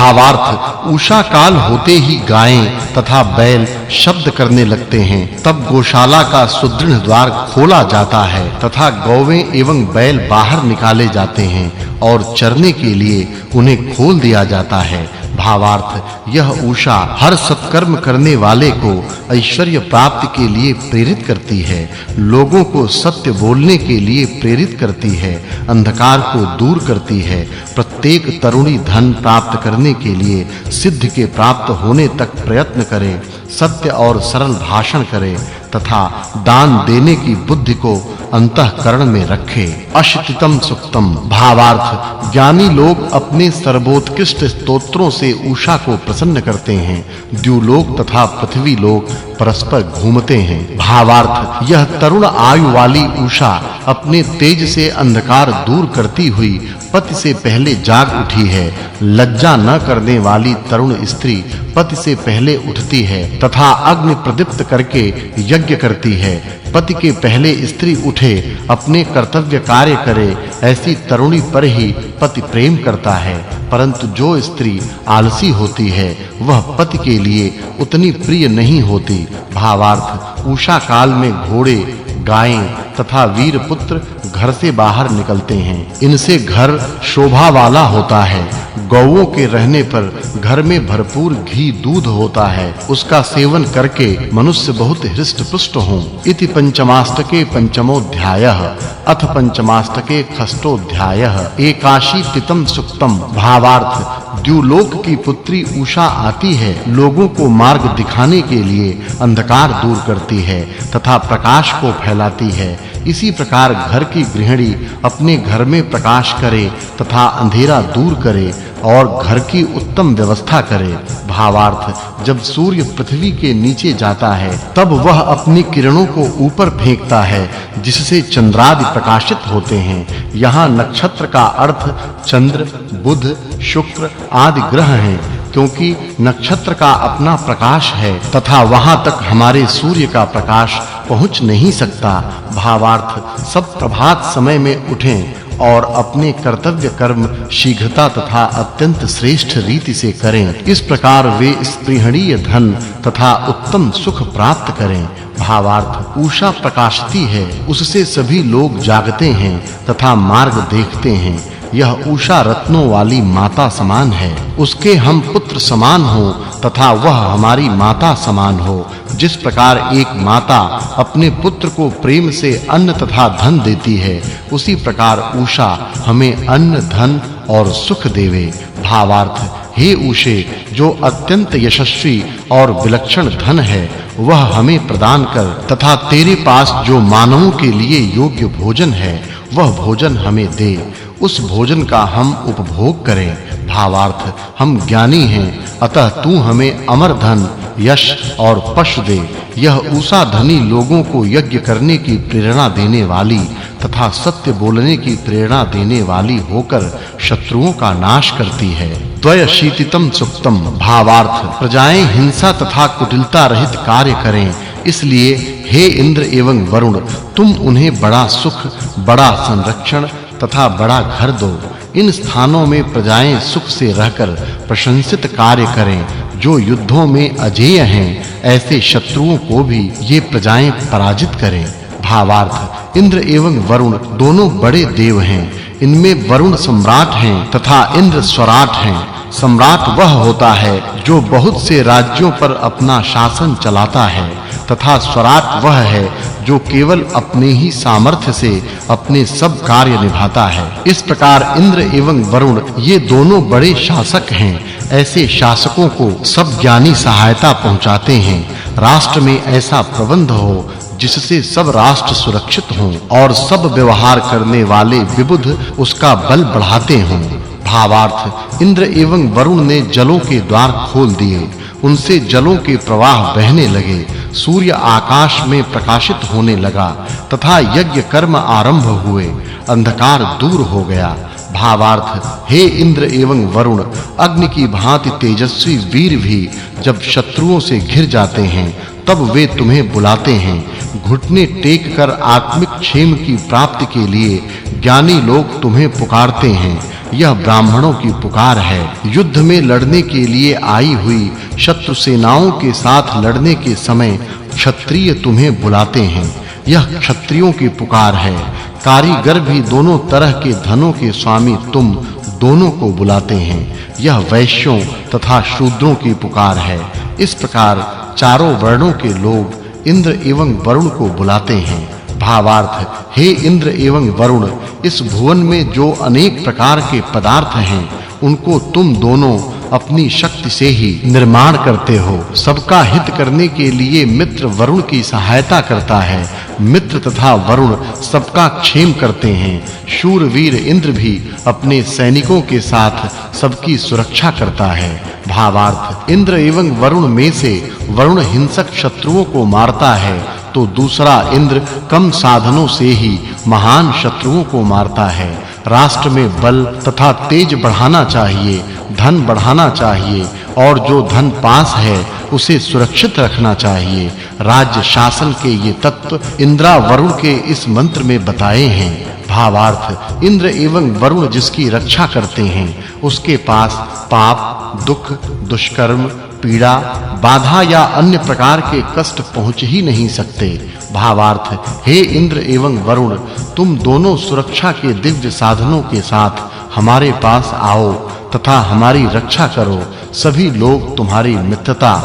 भावार्थ उषा काल होते ही गायें तथा बैल शब्द करने लगते हैं। तब गौशाला का सुदृढ़ द्वार खोला जाता है तथा गौवें एवं बैल बाहर निकाले जाते हैं और चरने के लिए उन्हें खोल दिया जाता है। भावार्थ यह उषा हर सत्कर्म करने वाले को ऐश्वर्य प्राप्ति के लिए प्रेरित करती है, लोगों को सत्य बोलने के लिए प्रेरित करती है, अंधकार को दूर करती है, प्रत्येक तरुणी धन प्राप्त करने के लिए सिद्ध के प्राप्त होने तक प्रयत्न करे, सत्य और सरल भाषण करे तथा दान देने की बुद्धि को अंतःकरण में रखे। अशितितम सुक्तम भावार्थ ज्ञानी लोग अपने सर्वोत्कृष्ट स्तोत्रों से उषा को प्रसन्न करते हैं। द्युलोक तथा पृथ्वी लोक परस्पर घूमते हैं। भावार्थ यह तरुण आयु वाली उषा अपने तेज से अंधकार दूर करती हुई पति से पहले जाग उठी है। लज्जा न करने वाली तरुण स्त्री पति से पहले उठती है तथा अग्नि प्रदीप्त करके यज्ञ करती है। पति के पहले स्त्री उठे अपने कर्तव्य कार्य करे, ऐसी तरुणी पर ही पति प्रेम करता है। परंतु जो स्त्री आलसी होती है वह पति के लिए उतनी प्रिय नहीं होती। भावार्थ उषा काल में घोड़े, गायें तथा वीर पुत्र घर से बाहर निकलते हैं। इनसे घर शोभा वाला होता है। गौओं के रहने पर घर में भरपूर घी दूध होता है। उसका सेवन करके मनुष्य बहुत हृष्ट-पुष्ट हों। इति पंचमाष्टके पंचमोऽध्यायः अथ पंचमाष्टके षष्ठोऽध्यायः एकाशीतितम सुक्तम भावार्थ द्युलोक की पुत्री उषा आती है, लोगों को मार्ग दिखाने के लिए अंधकार दूर करती है तथा प्रकाश को फैलाती है। इसी प्रकार घर की गृहिणी अपने घर में प्रकाश करे तथा अंधेरा दूर करे और घर की उत्तम व्यवस्था करे। भावार्थ जब सूर्य पृथ्वी के नीचे जाता है तब वह अपनी किरणों को ऊपर फेंकता है, जिससे चंद्रादि प्रकाशित होते हैं। यहाँ नक्षत्र का अर्थ चंद्र, बुध, शुक्र आदि ग्रह हैं, क्योंकि नक्षत्र का अपना प्रकाश है तथा वहां तक हमारे सूर्य का प्रकाश पहुंच नहीं सकता। भावार्थ सब प्रभात समय में उठें और अपने कर्तव्य कर्म शीघ्रता तथा अत्यंत श्रेष्ठ रीति से करें। इस प्रकार वे स्पृहणीय धन तथा उत्तम सुख प्राप्त करें। भावार्थ उषा प्रकाशती है, उससे सभी लोग जागते हैं तथा मार्ग देखते हैं। यह उषा रत्नों वाली माता समान है। उसके हम पुत्र समान हो तथा वह हमारी माता समान हो। जिस प्रकार एक माता अपने पुत्र को प्रेम से अन्न तथा धन देती है, उसी प्रकार उषा हमें अन्न, धन और सुख देवे। भावार्थ हे उषे, जो अत्यंत यशस्वी और विलक्षण धन है वह हमें प्रदान कर तथा तेरे पास जो मानवों के लिए योग्य भोजन है वह भोजन हमें दे, उस भोजन का हम उपभोग करें। भावार्थ हम ज्ञानी हैं, अतः तू हमें अमर धन, यश और पश दे। यह उषा धनी लोगों को यज्ञ करने की प्रेरणा देने वाली तथा सत्य बोलने की प्रेरणा देने वाली होकर शत्रुओं का नाश करती है। द्वयशीतितम सुक्तम भावार्थ प्रजाएं हिंसा तथा कुटिलता रहित कार्य करें, इसलिए हे इंद्र एवं वरुण, तुम उन्हें बड़ा सुख, बड़ा संरक्षण तथा बड़ा घर दो। इन स्थानों में प्रजाएं सुख से रहकर प्रशंसित कार्य करें। जो युद्धों में अजेय हैं, ऐसे शत्रुओं को भी ये प्रजाएं पराजित करें। भावार्थ इंद्र एवं वरुण दोनों बड़े देव हैं। इनमें वरुण सम्राट हैं तथा इंद्र स्वराट हैं। सम्राट वह होता है जो बहुत से राज्यों पर अपना शासन चलाता है तथा स्वराट वह है जो केवल अपने ही सामर्थ्य से अपने सब कार्य निभाता है। इस प्रकार इंद्र एवं वरुण ये दोनों बड़े शासक हैं। ऐसे शासकों को सब ज्ञानी सहायता पहुंचाते हैं। राष्ट्र में ऐसा प्रबंध हो जिससे सब राष्ट्र सुरक्षित हों और सब व्यवहार करने वाले विबुध उसका बल बढ़ाते हों। भावार्थ इंद्र एवं वरुण ने जलों के द्वार खोल दिए, उनसे जलों के प्रवाह बहने लगे। सूर्य आकाश में प्रकाशित होने लगा तथा यज्ञ कर्म आरंभ हुए, अंधकार दूर हो गया। भावार्थ हे इंद्र एवं वरुण, अग्नि की भांति तेजस्वी वीर भी जब शत्रुओं से घिर जाते हैं तब वे तुम्हें बुलाते हैं। घुटने टेक कर आत्मिक क्षेम की प्राप्ति के लिए ज्ञानी लोग तुम्हें पुकारते हैं। यह ब्राह्मणों की पुकार है। युद्ध में लड़ने के लिए आई हुई शत्रु सेनाओं के साथ लड़ने के समय क्षत्रिय तुम्हें बुलाते हैं। यह क्षत्रियों की पुकार है। कारीगर भी दोनों तरह के धनों के स्वामी तुम दोनों को बुलाते हैं। यह वैश्यों तथा शूद्रों की पुकार है। इस प्रकार चारों वर्णों के लोग इंद्र एवं वरुण को बुलाते हैं। भावार्थ, हे इंद्र एवं वरुण, इस भुवन में जो अनेक प्रकार के पदार्थ हैं उनको तुम दोनों अपनी शक्ति से ही निर्माण करते हो। सबका हित करने के लिए मित्र वरुण की सहायता करता है। मित्र तथा वरुण सबका क्षेम करते हैं। शूरवीर इंद्र भी अपने सैनिकों के साथ सबकी सुरक्षा करता है। भावार्थ, इंद्र एवं वरुण में से वरुण हिंसक शत्रुओं को मारता है तो दूसरा इंद्र कम साधनों से ही महान शत्रुओं को मारता है। राष्ट्र में बल तथा तेज बढ़ाना चाहिए, धन बढ़ाना चाहिए और जो धन पास है उसे सुरक्षित रखना चाहिए। राज्य शासन के ये तत्व इंद्रा वरुण के इस मंत्र में बताए हैं। भावार्थ, इंद्र एवं वरुण जिसकी रक्षा करते हैं उसके पास पाप, दुख, दुष्कर्म, पीड़ा, बाधा या अन्य प्रकार के कष्ट पहुंच ही नहीं सकते। भावार्थ, हे इंद्र एवं वरुण, तुम दोनों सुरक्षा के दिव्य साधनों के साथ हमारे पास आओ तथा हमारी रक्षा करो। सभी लोग तुम्हारी मित्रता,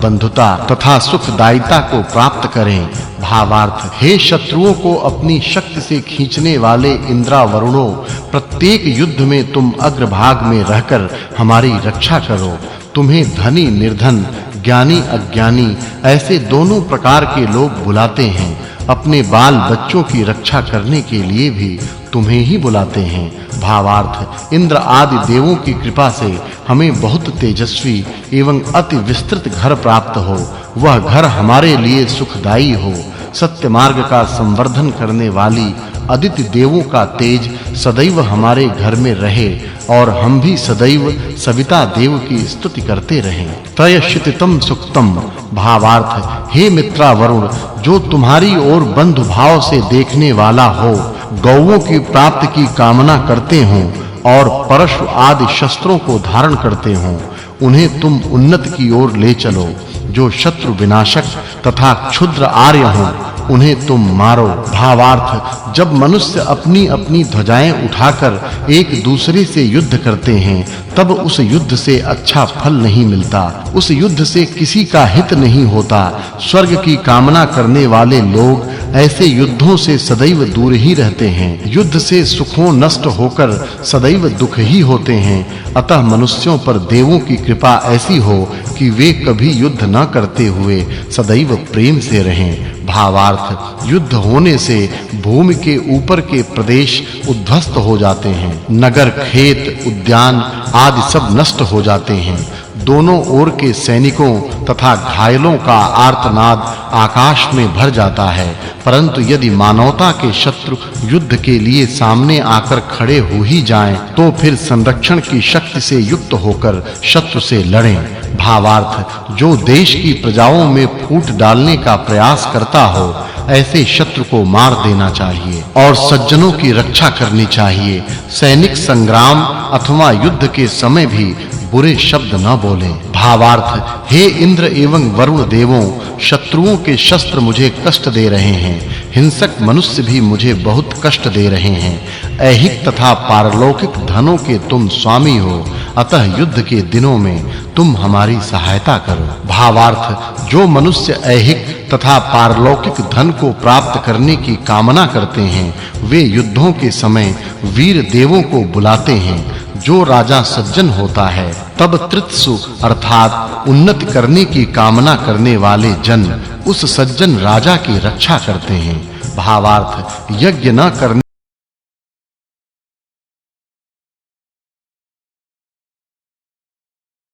बंधुता तथा सुखदायिता को प्राप्त करें। भावार्थ, हे शत्रुओं को अपनी शक्ति से खींचने वाले इंद्रा वरुणों, प्रत्येक युद्ध में तुम अग्रभाग में रहकर हमारी रक्षा करो। तुम्हें धनी निर्धन, ज्ञानी अज्ञानी ऐसे दोनों प्रकार के लोग बुलाते हैं। अपने बाल बच्चों की रक्षा करने के लिए भी तुम्हें ही बुलाते हैं। भावार्थ, इंद्र आदि देवों की कृपा से हमें बहुत तेजस्वी एवं अति विस्तृत घर प्राप्त हो। वह घर हमारे लिए सुखदाई हो। सत्य मार्ग का संवर्धन करने वाली अदिति देवों का तेज सदैव हमारे घर में रहे और हम भी सदैव सविता देव की स्तुति करते रहें। त्रयश्चितितम सुक्तम। भावार्थ, हे मित्रा वरुण, जो तुम्हारी ओर बंधु भाव से देखने वाला हो, गौओं की प्राप्ति की कामना करते हो और परशु आदि शस्त्रों को धारण करते हो, उन्हें तुम उन्नति की ओर ले चलो। जो शत्रु विनाशक तथा क्षुद्र आर्य हों उन्हें तुम मारो। भावार्थ, जब मनुष्य अपनी-अपनी ध्वजाएं उठाकर एक दूसरे से युद्ध करते हैं तब उस युद्ध से अच्छा फल नहीं मिलता। उस युद्ध से किसी का हित नहीं होता। स्वर्ग की कामना करने वाले लोग ऐसे युद्धों से सदैव दूर ही रहते हैं। युद्ध से सुखों नष्ट होकर सदैव दुख ही होते हैं। अतः मनुष्यों पर देवों की कृपा ऐसी हो कि वे कभी युद्ध न करते हुए सदैव प्रेम से रहें। भावार्थ, युद्ध होने से भूमि के ऊपर के प्रदेश उद्ध्वस्त हो जाते हैं। नगर, खेत, उद्यान आदि सब नष्ट हो जाते हैं। दोनों ओर के सैनिकों तथा घायलों का आर्तनाद आकाश में भर जाता है। परंतु यदि मानवता के शत्रु युद्ध के लिए सामने आकर खड़े हो ही जाएं तो फिर संरक्षण की शक्ति से युक्त होकर शत्रु से लड़ें। भावार्थ, जो देश की प्रजाओं में फूट डालने का प्रयास करता हो ऐसे शत्रु को मार देना चाहिए और सज्जनों की रक्षा करनी चाहिए। सैनिक संग्राम अथवा युद्ध के समय भी बुरे शब्द न बोलें। भावार्थ, हे इंद्र एवं वरुण देवों, शत्रुओं के शस्त्र मुझे कष्ट दे रहे हैं। हिंसक मनुष्य भी मुझे बहुत कष्ट दे रहे हैं। ऐहिक तथा पारलौकिक धनों के तुम स्वामी हो, अतः युद्ध के दिनों में तुम हमारी सहायता करो। भावार्थ, जो मनुष्य ऐहिक तथा पारलौकिक धन को प्राप्त करने की कामना करते हैं वे युद्धों के समय वीर देवों को बुलाते हैं। जो राजा सज्जन होता है तब तृत्सु अर्थात उन्नति करने की कामना करने वाले जन उस सज्जन राजा की रक्षा करते हैं। भावार्थ, यज्ञ न करने